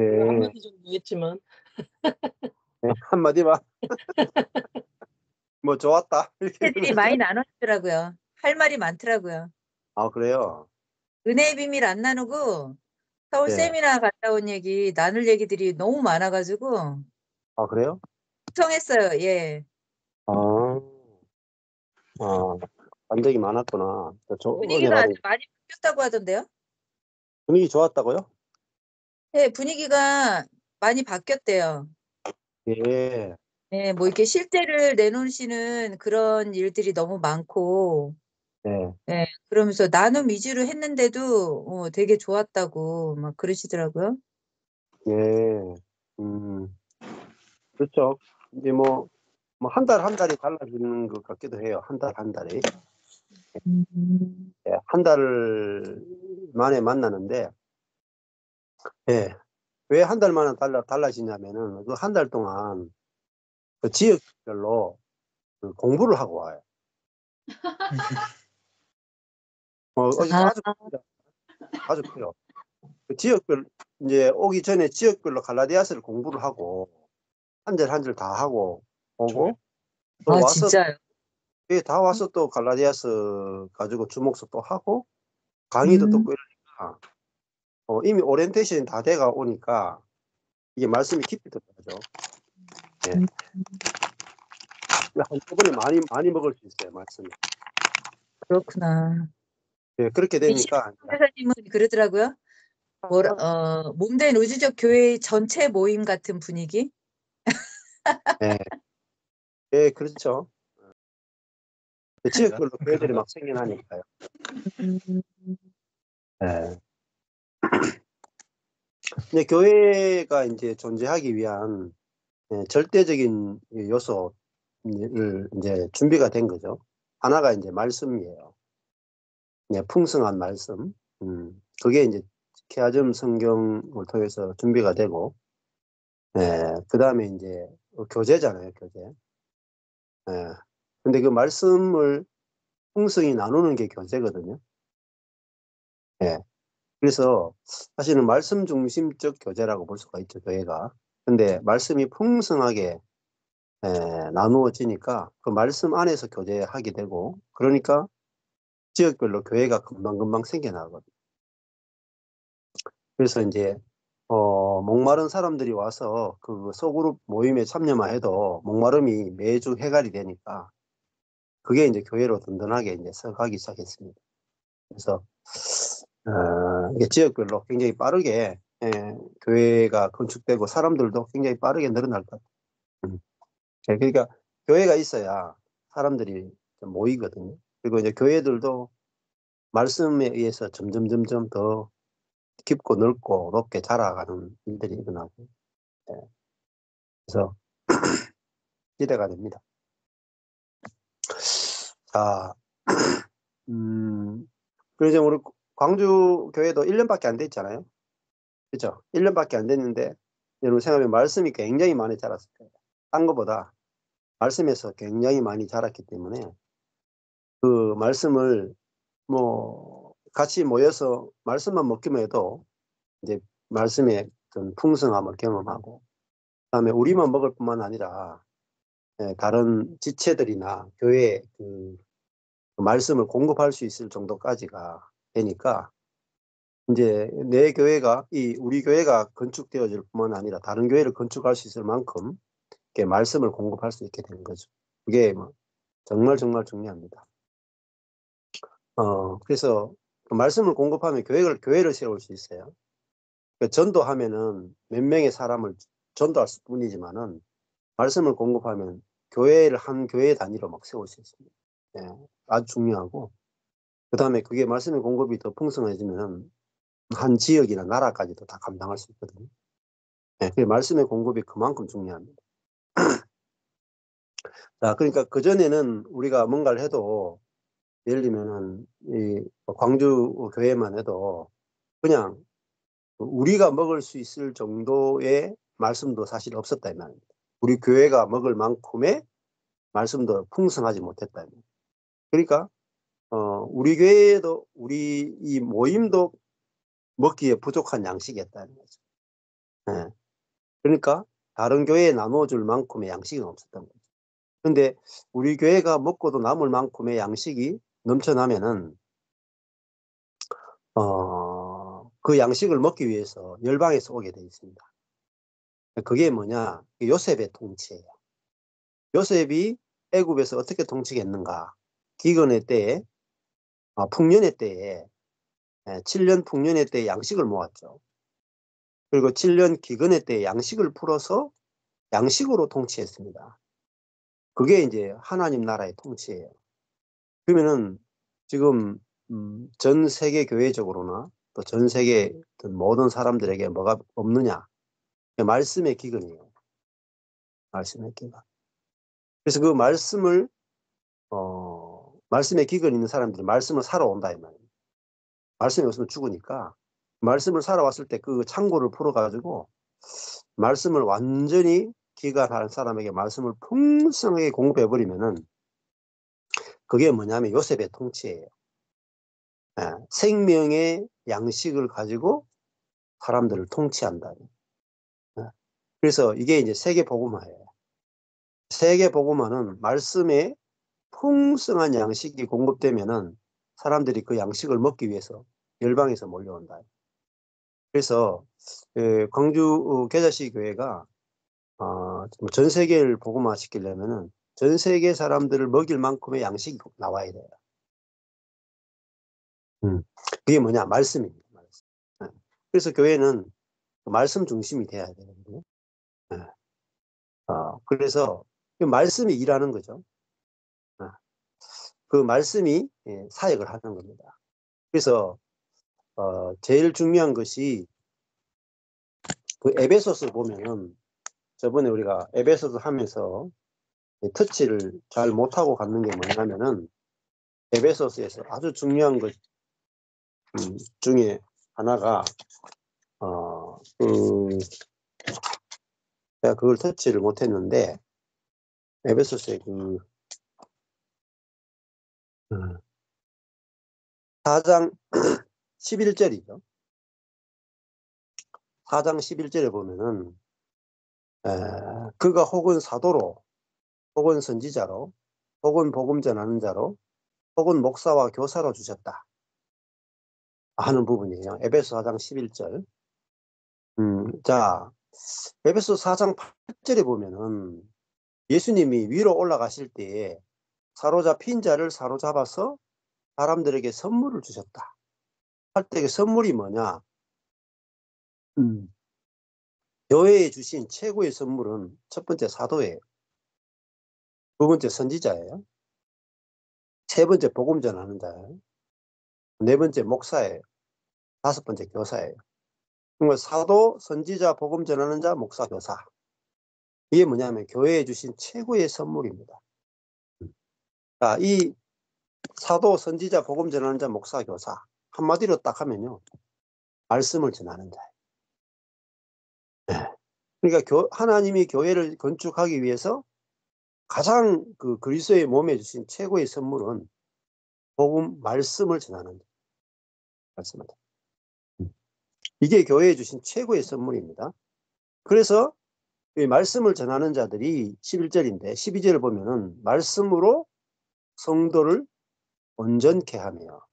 네. 한마디 정도 했지만. 네, 한마디만. 뭐 좋았다. 이렇게 애들이 많이 나눴더라고요. 할 말이 많더라고요. 아, 그래요? 은혜의 비밀 안 나누고 서울 네. 세미나 갔다 온 얘기, 나눌 얘기들이 너무 많아가지고 아, 그래요? 청했어요. 예. 아, 아, 감정이 많았구나. 은혜 분위기가 아주 받은 많이 바뀌었다고 하던데요. 분위기 좋았다고요? 네, 분위기가 많이 바뀌었대요. 예, 네, 뭐 이렇게 실제를 내놓으시는 그런 일들이 너무 많고, 네, 네, 그러면서 나눔 위주로 했는데도 되게 좋았다고 막 그러시더라고요. 예, 음, 그렇죠. 이제 뭐 한 달 한 달이 달라지는 것 같기도 해요. 한 달 한 달이. 음. 예, 한 달 만에 만나는데, 예, 왜 한 달 만에 달라지냐면은 그 한 달 동안 그 지역별로 그 공부를 하고 와요. 아, 아주 큽니다. 아주 커요. 그 지역별 이제 오기 전에 지역별로 갈라디아스를 공부를 하고 한 절 한 절 다 하고 오고 또 와서 진짜요? 예, 다 와서 또 갈라디아스 가지고 주목서 또 하고 강의도 음. 듣고 이러니까 이미 오리엔테이션이 다 돼가 오니까 이게 말씀이 깊이 들어가죠. 예. 음. 한꺼번에 많이 먹을 수 있어요, 말씀이. 그렇구나. 예, 그렇게 되니까 신대사님은 그러더라고요. 몸된 우주적 교회의 전체 모임 같은 분위기? 예, 예, 그렇죠. 지역별로 교회들이 그런가? 막 생겨나니까요. 음. 예. 근데 교회가 이제 존재하기 위한 절대적인 요소를 이제 준비가 된 거죠. 하나가 이제 말씀이에요. 풍성한 말씀. 그게 이제 케아즘 성경을 통해서 준비가 되고, 그 다음에 이제 교제잖아요, 교제. 근데 그 말씀을 풍성히 나누는 게 교제거든요. 예. 그래서 사실은 말씀 중심적 교제라고 볼 수가 있죠, 교회가. 근데 말씀이 풍성하게 나누어지니까 그 말씀 안에서 교제하게 되고, 그러니까 지역별로 교회가 금방금방 생겨나거든요. 그래서 이제 목마른 사람들이 와서 그 소그룹 모임에 참여만 해도 목마름이 매주 해갈이 되니까 그게 이제 교회로 든든하게 이제 서가기 시작했습니다. 그래서 이게 지역별로 굉장히 빠르게 교회가 건축되고 사람들도 굉장히 빠르게 늘어날 것 같아요. 그러니까 교회가 있어야 사람들이 좀 모이거든요. 그리고 이제 교회들도 말씀에 의해서 점점 더 깊고 넓고 높게 자라가는 일들이 일어나고, 예. 그래서 기대가 됩니다. 자, 그래서 우리 광주 교회도 1년밖에 안 됐잖아요. 그죠? 1년밖에 안 됐는데 여러분 생각하면 말씀이 굉장히 많이 자랐을 거예요. 딴 것보다 말씀에서 굉장히 많이 자랐기 때문에 그 말씀을 뭐 같이 모여서 말씀만 먹기만 해도 이제 말씀의 어떤 풍성함을 경험하고, 그다음에 우리만 먹을 뿐만 아니라 다른 지체들이나 교회 그 말씀을 공급할 수 있을 정도까지가 되니까 이제 내 교회가 우리 교회가 건축되어질 뿐만 아니라 다른 교회를 건축할 수 있을 만큼 이렇게 말씀을 공급할 수 있게 되는 거죠. 그게 뭐 정말 중요합니다. 그래서 그 말씀을 공급하면 교회를 세울 수 있어요. 그러니까 전도하면은 몇 명의 사람을 전도할 뿐이지만은 말씀을 공급하면 교회를 한 교회 단위로 막 세울 수 있습니다. 아주 중요하고, 그 다음에 그게 말씀의 공급이 더 풍성해지면 한 지역이나 나라까지도 다 감당할 수 있거든요. 그 말씀의 공급이 그만큼 중요합니다. 자, 그러니까 그전에는 우리가 뭔가를 해도 예를 들면은 이 광주 교회만 해도 그냥 우리가 먹을 수 있을 정도의 말씀도 사실 없었다 이 말입니다. 우리 교회가 먹을 만큼의 말씀도 풍성하지 못했다 이 말입니다. 그러니까 우리 교회도 우리 이 모임도 먹기에 부족한 양식이었다는 거죠. 예. 그러니까 다른 교회에 나눠줄 만큼의 양식은 없었던 거죠. 근데 우리 교회가 먹고도 남을 만큼의 양식이 넘쳐나면은 그 양식을 먹기 위해서 열방에서 오게 돼 있습니다. 그게 뭐냐? 요셉의 통치예요. 요셉이 애굽에서 어떻게 통치했는가? 기근의 때에, 풍년의 때에, 7년 풍년의 때에 양식을 모았죠. 그리고 7년 기근의 때에 양식을 풀어서 양식으로 통치했습니다. 그게 이제 하나님 나라의 통치예요. 그러면은 지금 전 세계 교회적으로나 또 전 세계 모든 사람들에게 뭐가 없느냐? 말씀의 기근이에요. 말씀의 기근. 그래서 그 말씀의 기근 있는 사람들이 말씀을 사러 온다 이 말이에요. 말씀이 없으면 죽으니까 말씀을 사러 왔을 때 그 창고를 풀어가지고 말씀을 완전히 기간한 사람에게 말씀을 풍성하게 공급해버리면은 그게 뭐냐면 요셉의 통치예요. 생명의 양식을 가지고 사람들을 통치한다. 그래서 이게 이제 세계 복음화예요. 세계 복음화는 말씀에 풍성한 양식이 공급되면은 사람들이 그 양식을 먹기 위해서 열방에서 몰려온다. 그래서 광주 계자시 교회가 전 세계를 복음화 시키려면은 전 세계 사람들을 먹일 만큼의 양식이 나와야 돼요. 그게 뭐냐? 말씀입니다. 말씀. 그래서 교회는 말씀 중심이 돼야 되거든요. 그래서 그 말씀이 일하는 거죠. 그 말씀이 사역을 하는 겁니다. 그래서 제일 중요한 것이 그 에베소서 보면은 저번에 우리가 에베소서 하면서 터치를 잘 못하고 갔는 게 뭐냐면은 에베소서에서 아주 중요한 것 중에 하나가 제가 그걸 터치를 못했는데 에베소서의 4장 11절이죠. 4장 11절에 보면은 그가 혹은 사도로 혹은 선지자로 혹은 복음 전하는 자로 혹은 목사와 교사로 주셨다 하는 부분이에요. 에베소 4장 11절. 자, 에베소 4장 8절에 보면은 예수님이 위로 올라가실 때에 사로잡힌 자를 사로잡아서 사람들에게 선물을 주셨다. 할 때 선물이 뭐냐? 교회에 주신 최고의 선물은 첫 번째 사도예요. 두 번째 선지자예요. 세 번째 복음 전하는 자예요. 네 번째 목사예요. 다섯 번째 교사예요. 그러니까 사도, 선지자, 복음 전하는 자, 목사, 교사. 이게 뭐냐면 교회에 주신 최고의 선물입니다. 자, 이 사도, 선지자, 복음 전하는 자, 목사, 교사. 한마디로 딱 하면요. 말씀을 전하는 자예요. 그러니까 하나님이 교회를 건축하기 위해서 가장 그 그리스도의 몸에 주신 최고의 선물은 복음, 말씀을 전하는 자. 말씀을. 이게 교회에 주신 최고의 선물입니다. 그래서 이 말씀을 전하는 자들이 11절인데 12절을 보면은 말씀으로 성도를 온전케 하며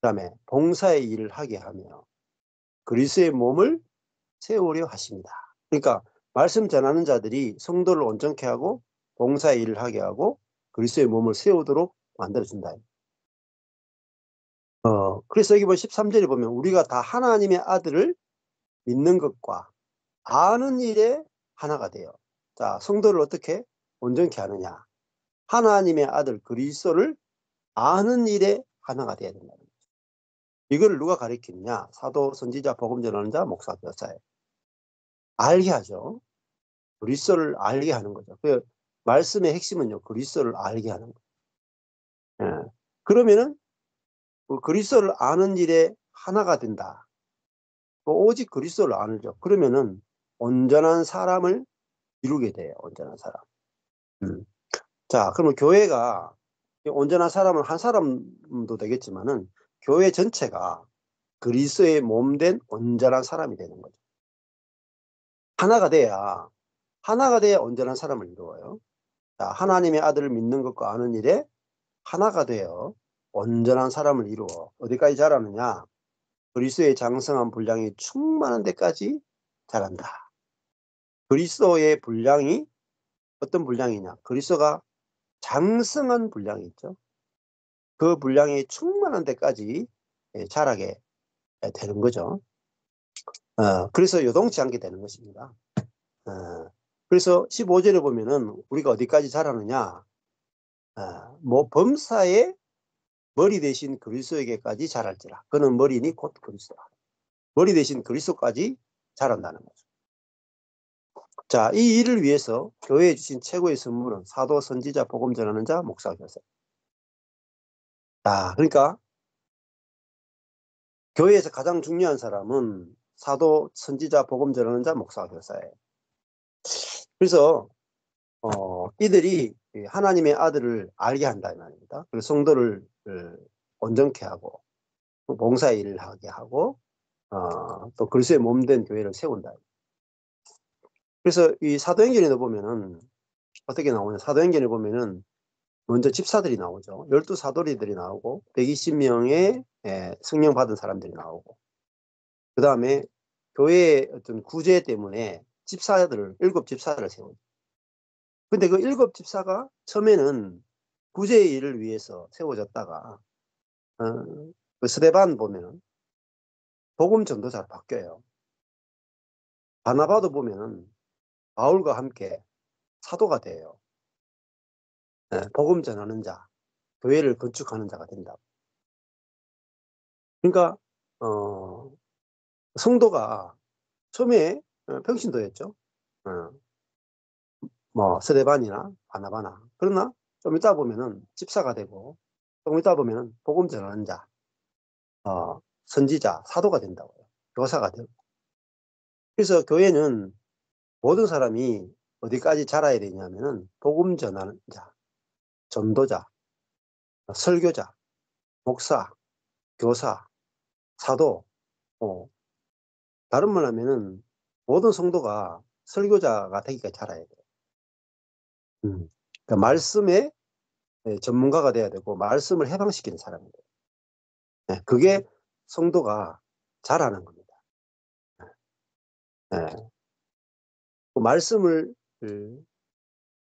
그다음에 봉사의 일을 하게 하며 그리스도의 몸을 세우려 하십니다. 그러니까 말씀 전하는 자들이 성도를 온전케 하고 봉사의 일을 하게 하고 그리스도의 몸을 세우도록 만들어준다. 그래서 여기 보면 13절에 보면 우리가 다 하나님의 아들을 믿는 것과 아는 일에 하나가 돼요. 자, 성도를 어떻게 온전케 하느냐? 하나님의 아들 그리스도를 아는 일에 하나가 돼야 된다. 이걸 누가 가르치느냐? 사도, 선지자, 복음 전하는 자, 목사, 교사예요. 알게 하죠. 그리스도를 알게 하는 거죠. 그 말씀의 핵심은요, 그리스도를 알게 하는 거예요. 예. 그러면은 그 그리스도를 아는 일에 하나가 된다. 오직 그리스도를 알죠. 그러면은 온전한 사람을 이루게 돼요. 온전한 사람. 자, 그러면 교회가 온전한 사람은 한 사람도 되겠지만은 교회 전체가 그리스도의 몸된 온전한 사람이 되는 거죠. 하나가 돼야 온전한 사람을 이루어요. 자, 하나님의 아들을 믿는 것과 아는 일에 하나가 되어 온전한 사람을 이루어 어디까지 자라느냐? 그리스도의 장성한 분량이 충만한 데까지 자란다. 그리스도의 분량이 어떤 분량이냐? 그리스도가 장성한 분량이 있죠. 그 분량이 충만한 데까지 자라게 되는 거죠. 그래서 요동치 않게 되는 것입니다. 그래서 15절에 보면은 우리가 어디까지 자라느냐? 뭐 범사의 머리 대신 그리스도에게까지 자랄지라. 그는 머리니 곧 그리스도라. 머리 대신 그리스도까지 자란다는 거죠. 자, 이 일을 위해서 교회에 주신 최고의 선물은 사도, 선지자, 복음 전하는 자, 목사, 교사. 자, 그러니까 교회에서 가장 중요한 사람은 사도, 선지자, 복음 전하는 자, 목사, 교사예요. 그래서 이들이 하나님의 아들을 알게 한다 이 말입니다. 그리고 성도를 온전케 하고 봉사의 일을 하게 하고 또 그리스도의 몸된 교회를 세운다. 그래서 이 사도행전에 보면은 어떻게 나오냐? 사도행전에 보면은 먼저 집사들이 나오죠. 12사도리들이 나오고 120명의 성령 받은 사람들이 나오고 그 다음에 교회의 어떤 구제 때문에 집사들을 7집사를 세우죠. 근데 그 7집사가 처음에는 구제의 일을 위해서 세워졌다가 그 스데반 보면은 복음 전도자로 바뀌어요. 바나바도 보면은 바울과 함께 사도가 돼요. 복음 전하는 자, 교회를 건축하는 자가 된다. 그러니까 성도가 처음에 평신도였죠. 뭐 스데반이나 바나바나. 그러나 좀 이따 보면은 집사가 되고 좀 이따 보면은 복음 전하는 자, 선지자, 사도가 된다고요. 교사가 되고. 그래서 교회는 모든 사람이 어디까지 자라야 되냐면은 복음 전하는 자, 전도자, 설교자, 목사, 교사, 사도, 다른 말 하면은 모든 성도가 설교자가 되기까지 자라야 돼요. 그러니까 말씀의 전문가가 돼야 되고 말씀을 해방시키는 사람이 돼요. 그게 성도가 자라는 겁니다. 그 말씀을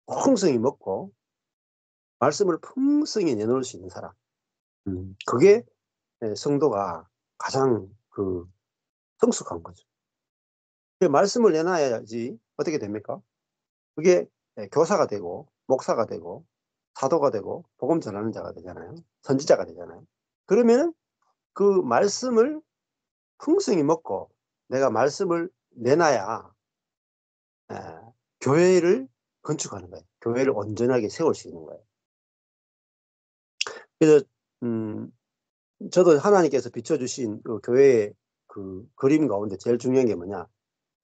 풍성히 먹고 말씀을 풍성히 내놓을 수 있는 사람. 그게 성도가 가장 성숙한 거죠. 그 말씀을 내놔야지 어떻게 됩니까? 그게 교사가 되고 목사가 되고 사도가 되고 복음 전하는 자가 되잖아요. 선지자가 되잖아요. 그러면은 그 말씀을 풍성히 먹고 내가 말씀을 내놔야 교회를 건축하는 거예요. 교회를 온전하게 세울 수 있는 거예요. 그래서 저도 하나님께서 비춰주신 그 교회의 그 그림 가운데 제일 중요한 게 뭐냐?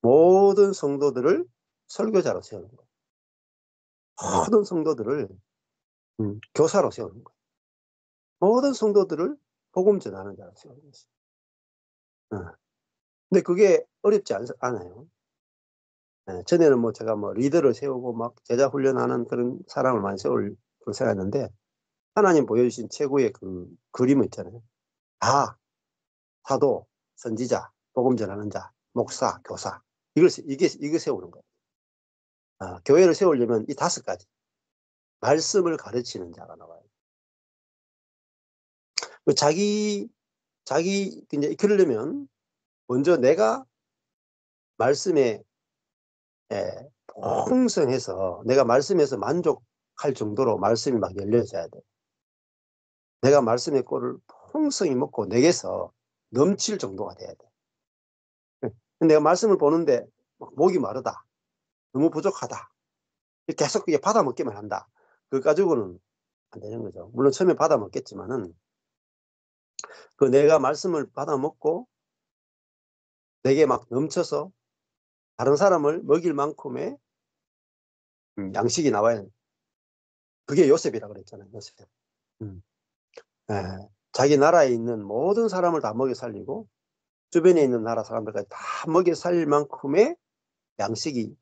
모든 성도들을 설교자로 세우는 거예요. 모든 성도들을 교사로 세우는 거예요. 모든 성도들을 복음 전하는 자로 세우는 거예요. 근데 그게 어렵지 않아요. 전에는 뭐 제가 뭐 리더를 세우고 막 제자 훈련하는 그런 사람을 많이 세울 생각했는데 하나님 보여주신 최고의 그 그림은 있잖아요. 다 사도, 선지자, 복음 전하는 자, 목사, 교사 이게 세우는 거예요. 교회를 세우려면 이 5가지 말씀을 가르치는 자가 나와요. 자기 이제 그러려면 먼저 내가 말씀에 풍성해서 내가 말씀에서 만족할 정도로 말씀이 막 열려져야 돼. 내가 말씀의 꼴을 풍성히 먹고 내게서 넘칠 정도가 돼야 돼. 내가 말씀을 보는데 목이 마르다. 너무 부족하다. 계속 그게 받아 먹기만 한다. 그거 가지고는 안 되는 거죠. 물론 처음에 받아 먹겠지만은 그 내가 말씀을 받아 먹고 내게 막 넘쳐서 다른 사람을 먹일 만큼의 양식이 나와야 돼. 그게 요셉이라 그랬잖아요. 요셉. 자기 나라에 있는 모든 사람을 다 먹여 살리고 주변에 있는 나라 사람들까지 다 먹여 살릴 만큼의 양식이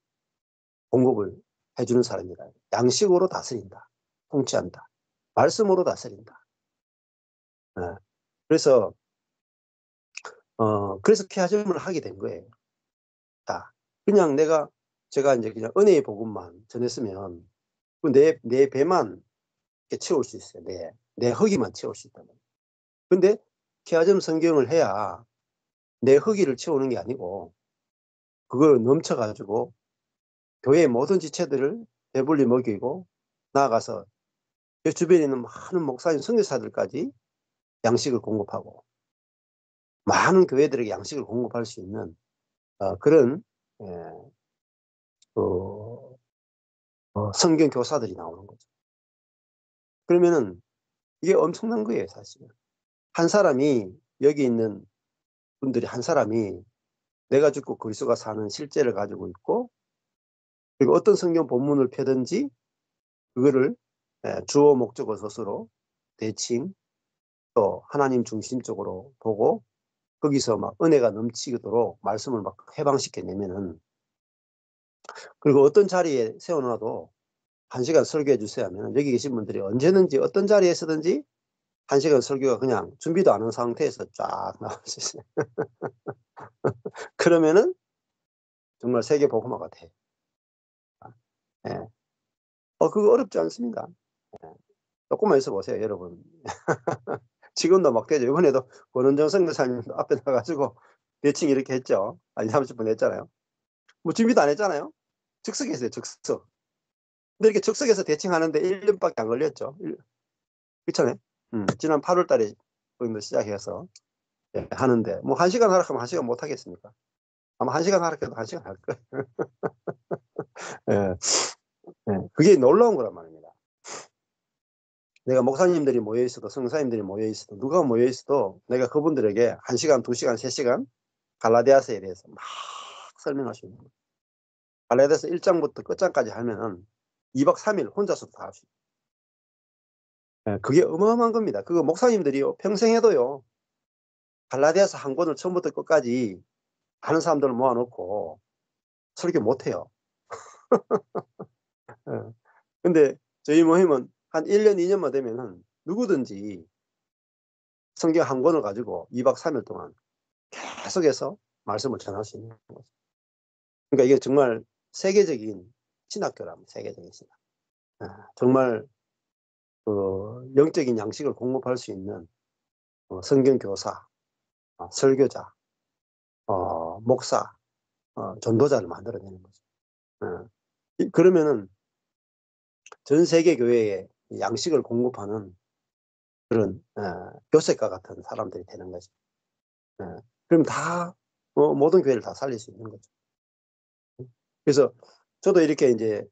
공급을 해주는 사람이다. 양식으로 다스린다. 통치한다. 말씀으로 다스린다. 그래서 케아즘을 하게 된 거예요. 자, 그냥 제가 이제 그냥 은혜의 복음만 전했으면 내 배만 채울 수 있어요. 내 허기만 채울 수 있다는. 근데 케아즘 성경을 해야 내 허기를 채우는 게 아니고 그걸 넘쳐가지고 교회의 모든 지체들을 배불리 먹이고 나아가서 그 주변에 있는 많은 목사님, 선교사들까지 양식을 공급하고 많은 교회들에게 양식을 공급할 수 있는 그런 성경 교사들이 나오는 거죠. 그러면은 이게 엄청난 거예요, 사실은. 한 사람이, 여기 있는 분들이 한 사람이 내가 죽고 그리스도가 사는 실제를 가지고 있고, 그리고 어떤 성경 본문을 펴든지 그거를 주어 목적어 서술로 대칭 또 하나님 중심적으로 보고 거기서 막 은혜가 넘치도록 말씀을 막 해방시켜내면은, 그리고 어떤 자리에 세워놔도 1시간 설교해 주세요 하면 여기 계신 분들이 언제든지 어떤 자리에서든지 1시간 설교가 그냥 준비도 안 한 상태에서 쫙 나올 수 있어요. 그러면은 정말 세계 복음화가 돼. 예. 그거 어렵지 않습니다. 예. 조금만 있어 보세요, 여러분. 지금도 막 되죠. 이번에도 권은정 선교사님 앞에 나가지고 대칭 이렇게 했죠. 아니, 30분 했잖아요. 뭐 준비도 안 했잖아요. 즉석했어요, 즉석. 근데 이렇게 즉석에서 대칭하는데 1년밖에 안 걸렸죠. 그렇잖아요. 지난 8월 달에 시작해서 하는데, 뭐 1시간 하락하면 1시간 못 하겠습니까? 아마 1시간 하락해도 1시간 할 거예요. 예. 예. 그게 놀라운 거란 말입니다. 내가 목사님들이 모여있어도, 성사님들이 모여있어도, 누가 모여있어도 내가 그분들에게 1시간, 2시간, 3시간 갈라디아서에 대해서 막 설명할 수 있는 거예요. 갈라디아서 1장부터 끝장까지 하면은 2박 3일 혼자서도 다 할 수 있어요. 예. 그게 어마어마한 겁니다. 그거 목사님들이요, 평생 해도요, 갈라디아서 한 권을 처음부터 끝까지 아는 사람들을 모아놓고 설교 못해요. 예. 근데 저희 모임은 한 1년, 2년만 되면은 누구든지 성경 한 권을 가지고 2박 3일 동안 계속해서 말씀을 전할 수 있는 거죠. 그러니까 이게 정말 세계적인 신학교랍니다. 세계적인 신학. 정말 영적인 양식을 공급할 수 있는 성경 교사, 설교자, 목사, 전도자를 만들어내는 거죠. 그러면은 전 세계 교회에 양식을 공급하는 그런 교색과 같은 사람들이 되는 거죠. 그럼 다 모든 교회를 다 살릴 수 있는 거죠. 그래서 저도 이렇게 이제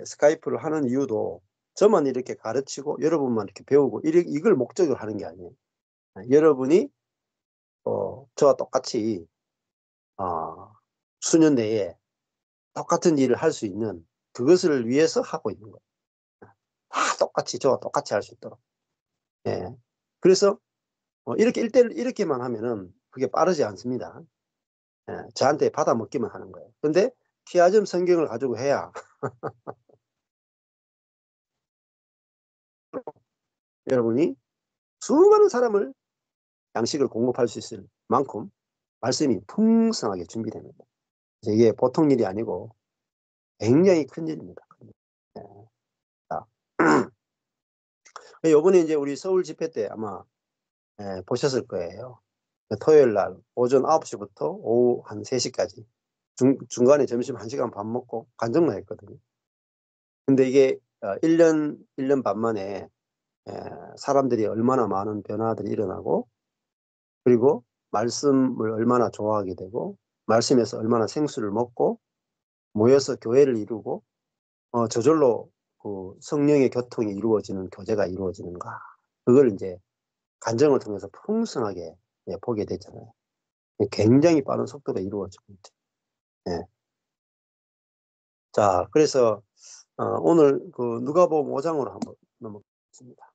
스카이프를 하는 이유도 저만 이렇게 가르치고 여러분만 이렇게 배우고 이걸 목적으로 하는 게 아니에요. 여러분이 저와 똑같이 수년 내에 똑같은 일을 할 수 있는 그것을 위해서 하고 있는 거예요. 다 똑같이 저와 똑같이 할 수 있도록. 예. 그래서 이렇게 1대1 이렇게만 하면은 그게 빠르지 않습니다. 저한테 받아먹기만 하는 거예요. 근데 키아즘 성경을 가지고 해야 여러분이 수많은 사람을 양식을 공급할 수 있을 만큼 말씀이 풍성하게 준비됩니다. 이게 보통 일이 아니고 굉장히 큰 일입니다. 네. 이번에 이제 우리 서울 집회 때 아마 보셨을 거예요. 토요일 날 오전 9시부터 오후 한 3시까지 중간에 점심 1시간 반 먹고 간증만 했거든요. 근데 이게 1년 반 만에 사람들이 얼마나 많은 변화들이 일어나고, 그리고 말씀을 얼마나 좋아하게 되고 말씀에서 얼마나 생수를 먹고 모여서 교회를 이루고 저절로 그 성령의 교통이 이루어지는 교제가 이루어지는가, 그걸 이제 간증을 통해서 풍성하게 보게 됐잖아요. 굉장히 빠른 속도로 이루어지고 있죠. 예. 자, 그래서 오늘 그 누가복음 5장으로 한번 넘어가겠습니다.